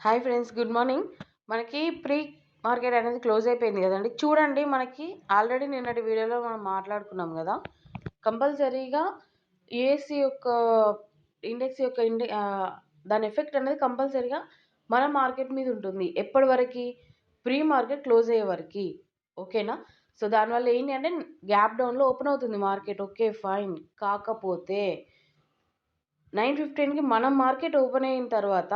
Hi friends, good morning. మనకి pre market అనేది close అయిపోయింది కదండి. చూడండి, మనకి ఆల్రెడీ నిన్నటి వీడియోలో మనం మాట్లాడుకున్నాం కదా. కంపల్సరీగా యుఎస్సి యొక్క ఇండెక్స్ యొక్క దాని ఎఫెక్ట్ అనేది కంపల్సరీగా మన మార్కెట్ మీద ఉంటుంది. ఎప్పటి వరకు? ప్రీ మార్కెట్ క్లోజ్ అయ్యే వరకు. ఓకేనా? సో దానివల్ల ఏంటి అంటే గ్యాప్ డౌన్లో ఓపెన్ అవుతుంది మార్కెట్. Okay, fine. కాకపోతే 9:15కి మనం మార్కెట్ ఓపెన్ అయిన తర్వాత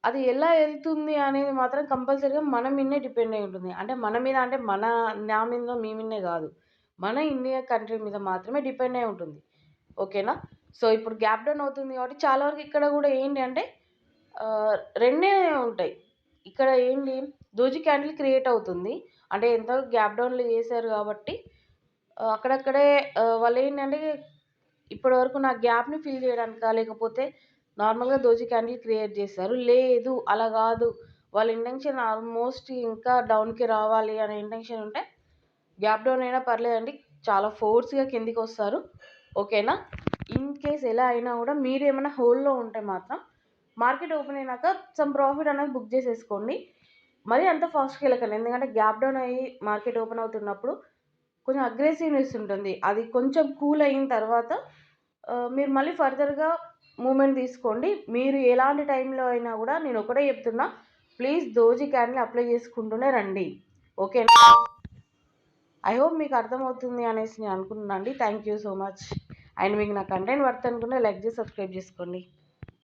అది ఎలా వెళ్తుంది అనేది మాత్రం కంపల్సరీగా మన మీదనే డిపెండ్ అయి ఉంటుంది. అంటే మన మీద అంటే నా మీదనో మీ మీదనే కాదు, మన ఇండియా కంట్రీ మీద మాత్రమే డిపెండ్ అయి ఉంటుంది. ఓకేనా? సో ఇప్పుడు గ్యాప్ డౌన్ అవుతుంది కాబట్టి చాలా వరకు ఇక్కడ కూడా ఏంటి అంటే రెండే ఉంటాయి. ఇక్కడ ఏంటి, దోజీ క్యాండిల్ క్రియేట్ అవుతుంది. అంటే ఎంతో గ్యాప్ డౌన్లు చేశారు కాబట్టి అక్కడక్కడే వాళ్ళు ఏంటంటే ఇప్పటి వరకు నా గ్యాప్ని ఫిల్ చేయడానికా, లేకపోతే నార్మల్గా దోజీ క్యాండిల్ క్రియేట్ చేశారు. లేదు, అలా కాదు, వాళ్ళ ఇంటెన్షన్ ఆల్మోస్ట్ ఇంకా డౌన్కి రావాలి అనే ఇంటెన్షన్ ఉంటే గ్యాప్ డౌన్ అయినా పర్లేదండి, చాలా ఫోర్స్గా కిందికి వస్తారు. ఓకేనా? ఇన్ కేస్ ఎలా అయినా కూడా మీరు ఏమైనా హోల్లో ఉంటే మాత్రం మార్కెట్ ఓపెన్ అయినాక సమ్ ప్రాఫిట్ అనేది బుక్ చేసేసుకోండి. మరీ అంత ఫాస్ట్గా వెళ్ళకండి, ఎందుకంటే గ్యాప్ డౌన్ అయ్యి మార్కెట్ ఓపెన్ అవుతున్నప్పుడు కొంచెం అగ్రెసివ్నెస్ ఉంటుంది. అది కొంచెం కూల్ అయిన తర్వాత మీరు మళ్ళీ ఫర్దర్గా మూమెంట్ తీసుకోండి. మీరు ఎలాంటి టైంలో అయినా కూడా నేను ఒకటే చెప్తున్నా, ప్లీజ్ దోజీ క్యాండిల్ అప్లై చేసుకుంటూనే రండి. ఓకేనా? ఐ హోప్ మీకు అర్థమవుతుంది అనేసి నేను అనుకుంటున్నాను అండి. Thank you so much. And మీకు నా కంటెంట్ వర్త్ అనుకుంటే లైక్ చేసి సబ్స్క్రైబ్ చేసుకోండి.